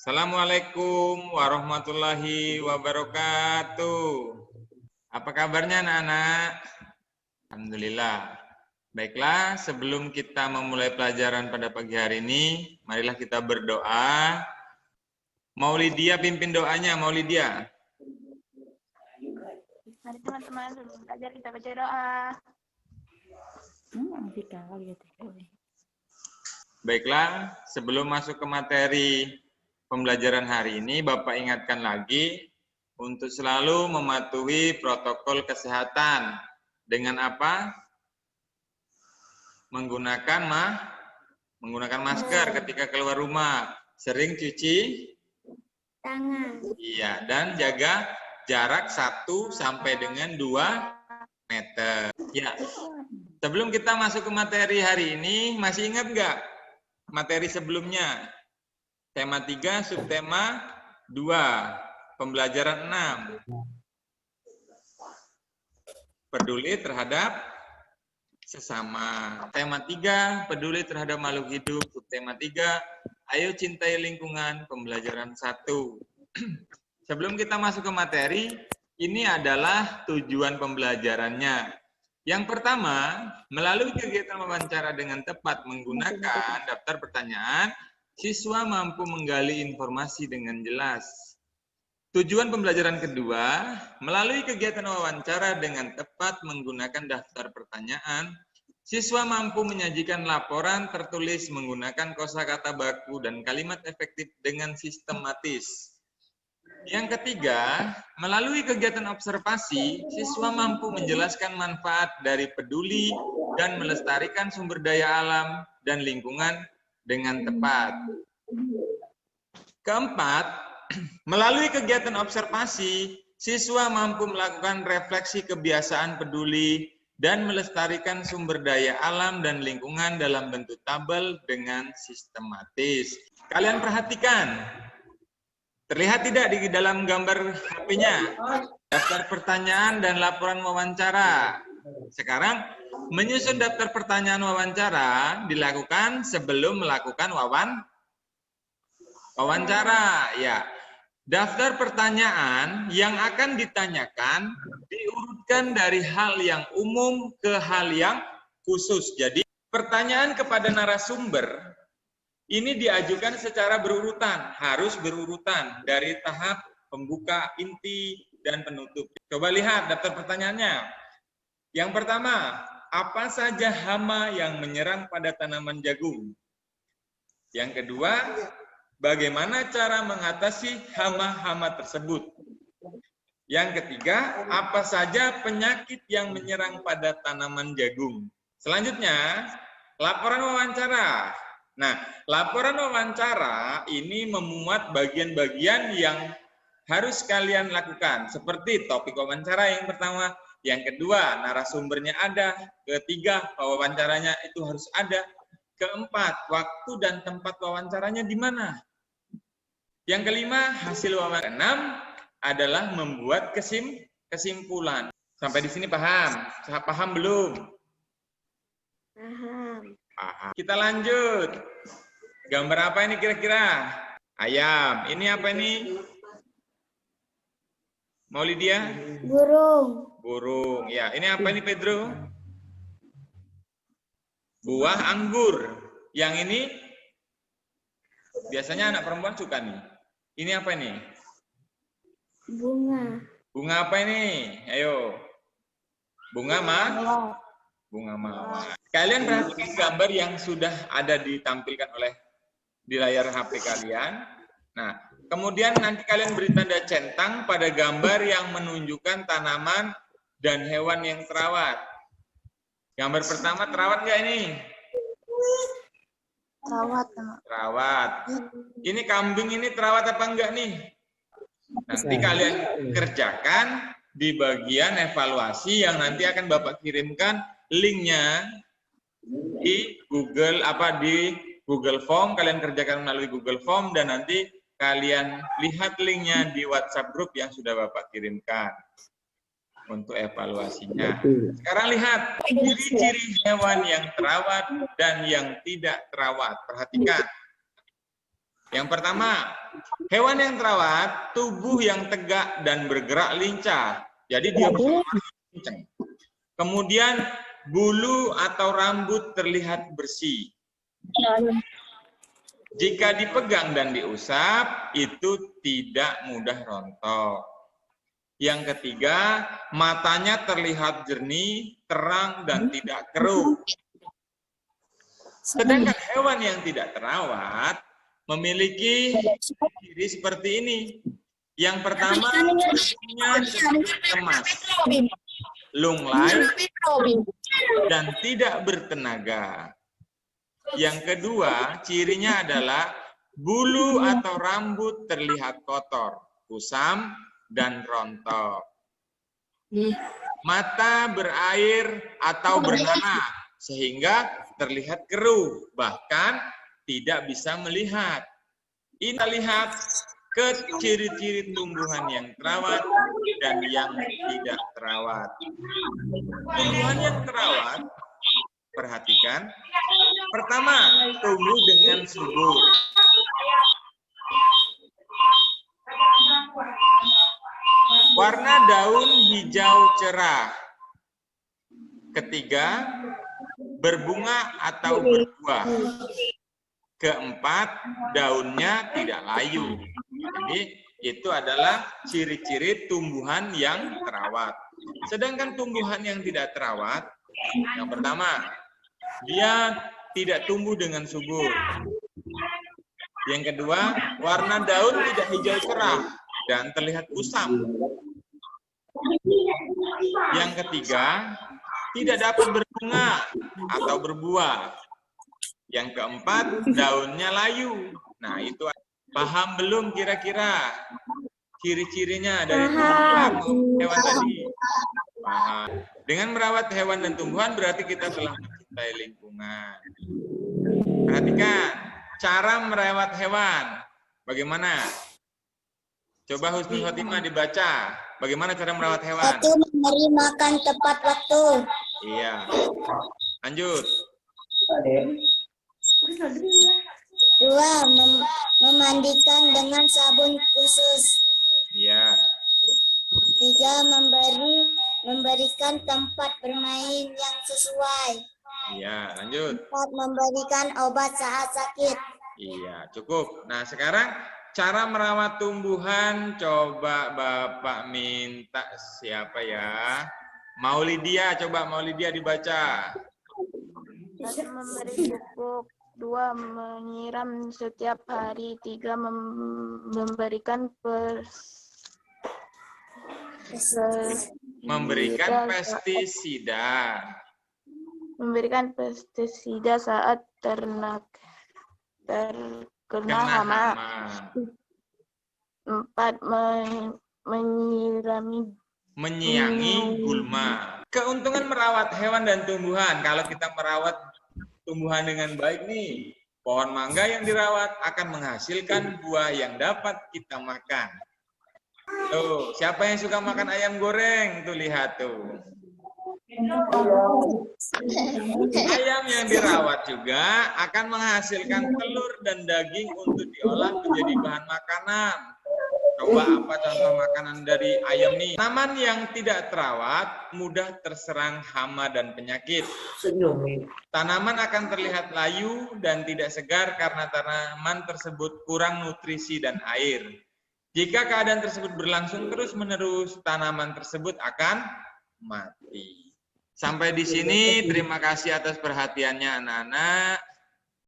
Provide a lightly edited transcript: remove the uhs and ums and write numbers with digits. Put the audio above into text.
Assalamualaikum warahmatullahi wabarakatuh. Apa kabarnya anak-anak? Alhamdulillah. Baiklah, sebelum kita memulai pelajaran pada pagi hari ini, marilah kita berdoa. Maulidia pimpin doanya, Maulidia. Mari teman-teman, sebelum belajar kita baca doa. Baiklah, sebelum masuk ke materi pembelajaran hari ini, Bapak ingatkan lagi untuk selalu mematuhi protokol kesehatan. Dengan apa? Menggunakan masker ketika keluar rumah. Sering cuci Tangan. iya, dan jaga jarak 1 sampai dengan 2 meter. Ya. Sebelum kita masuk ke materi hari ini, masih ingat nggak materi sebelumnya? Tema 3, subtema 2, pembelajaran 6. Peduli terhadap sesama. Tema 3, peduli terhadap makhluk hidup. Subtema 3, ayo cintai lingkungan, pembelajaran 1. Sebelum kita masuk ke materi, ini adalah tujuan pembelajarannya. Yang pertama, melalui kegiatan wawancara dengan tepat menggunakan daftar pertanyaan, siswa mampu menggali informasi dengan jelas. Tujuan pembelajaran kedua, melalui kegiatan wawancara dengan tepat menggunakan daftar pertanyaan, siswa mampu menyajikan laporan tertulis menggunakan kosakata baku dan kalimat efektif dengan sistematis. Yang ketiga, melalui kegiatan observasi, siswa mampu menjelaskan manfaat dari peduli dan melestarikan sumber daya alam dan lingkungan dengan tepat. Keempat, melalui kegiatan observasi, siswa mampu melakukan refleksi kebiasaan peduli dan melestarikan sumber daya alam dan lingkungan dalam bentuk tabel dengan sistematis. Kalian perhatikan, terlihat tidak di dalam gambar HP-nya? Daftar pertanyaan dan laporan wawancara. Sekarang, menyusun daftar pertanyaan wawancara dilakukan sebelum melakukan wawancara. Ya, daftar pertanyaan yang akan ditanyakan diurutkan dari hal yang umum ke hal yang khusus. Jadi, pertanyaan kepada narasumber ini diajukan secara berurutan, harus berurutan dari tahap pembuka, inti, dan penutup. Coba lihat daftar pertanyaannya. Yang pertama, apa saja hama yang menyerang pada tanaman jagung? Yang kedua, bagaimana cara mengatasi hama-hama tersebut? Yang ketiga, apa saja penyakit yang menyerang pada tanaman jagung? Selanjutnya, laporan wawancara. Nah, laporan wawancara ini memuat bagian-bagian yang harus kalian lakukan. Seperti topik wawancara yang pertama, yang kedua narasumbernya ada, ketiga wawancaranya itu harus ada, keempat waktu dan tempat wawancaranya di mana. Yang kelima, hasil wawancara. Keenam adalah membuat kesimpulan. Sampai di sini paham? Paham belum? Paham. Kita lanjut. Gambar apa ini kira-kira? Ayam. Ini apa ini? Maulidia? Burung. Burung. Ya, ini apa ini Pedro? Buah anggur. Yang ini biasanya anak perempuan suka nih. Ini apa ini? Bunga. Bunga apa ini? Ayo. Bunga bunga mawar. Kalian perhatikan gambar yang sudah ada ditampilkan di layar HP kalian. Nah, kemudian nanti kalian beri tanda centang pada gambar yang menunjukkan tanaman dan hewan yang terawat. Gambar pertama terawat nggak ini? Terawat. Terawat. Ini kambing ini terawat apa enggak nih? Nanti kalian kerjakan di bagian evaluasi yang nanti akan Bapak kirimkan linknya di Google Form. Kalian kerjakan melalui Google Form dan nanti kalian lihat linknya di WhatsApp grup yang sudah Bapak kirimkan untuk evaluasinya. Sekarang lihat ciri-ciri hewan yang terawat dan yang tidak terawat. Perhatikan. Yang pertama, hewan yang terawat, tubuh yang tegak dan bergerak lincah. Jadi dia bisa kencang. Kemudian bulu atau rambut terlihat bersih. Jika dipegang dan diusap, itu tidak mudah rontok. Yang ketiga, matanya terlihat jernih, terang, dan tidak keruh. Sedangkan hewan yang tidak terawat memiliki ciri seperti ini. Yang pertama, tubuhnya lemas, lunglai, dan tidak bertenaga. Yang kedua, cirinya adalah bulu atau rambut terlihat kotor, kusam, dan rontok. Mata berair atau bernanah, sehingga terlihat keruh, bahkan tidak bisa melihat. Ini lihat ke ciri-ciri tumbuhan yang terawat dan yang tidak terawat. Tumbuhan yang terawat, perhatikan. Pertama, tumbuh dengan subur. Warna daun hijau cerah. Ketiga, berbunga atau berbuah. Keempat, daunnya tidak layu. Jadi, itu adalah ciri-ciri tumbuhan yang terawat. Sedangkan tumbuhan yang tidak terawat, yang pertama, dia tidak tumbuh dengan subur. Yang kedua, warna daun tidak hijau cerah dan terlihat kusam. Yang ketiga, tidak dapat berbunga atau berbuah. Yang keempat, daunnya layu. Nah, itu paham belum kira-kira ciri-cirinya dari tumbuhan hewan tadi? Paham. Dengan merawat hewan dan tumbuhan berarti kita telah mencintai lingkungan. Perhatikan, cara merawat hewan. Bagaimana? Coba Husnul Khotimah dibaca. Bagaimana cara merawat hewan? 1. Memberi makan tepat waktu. Iya. Lanjut. 2. Memandikan dengan sabun khusus. Iya. 3. Memberikan tempat bermain yang sesuai. Iya, lanjut. 4. Memberikan obat saat sakit. Iya, cukup. Nah, sekarang cara merawat tumbuhan, coba Bapak minta siapa ya? Maulidia, coba Maulidia dibaca. 1. Memberi pupuk. 2. Menyiram setiap hari. 3. Memberikan pestisida. Memberikan pestisida saat terkena hama. 4. Menyiangi gulma. Keuntungan merawat hewan dan tumbuhan. Kalau kita merawat tumbuhan dengan baik nih, pohon mangga yang dirawat akan menghasilkan buah yang dapat kita makan. Tuh, siapa yang suka makan ayam goreng? Tuh lihat tuh. Ayam yang dirawat juga akan menghasilkan telur dan daging untuk diolah menjadi bahan makanan. Coba apa contoh makanan dari ayam nih? Tanaman yang tidak terawat mudah terserang hama dan penyakit. Tanaman akan terlihat layu dan tidak segar karena tanaman tersebut kurang nutrisi dan air. Jika keadaan tersebut berlangsung terus-menerus, tanaman tersebut akan mati. Sampai di sini, terima kasih atas perhatiannya anak-anak.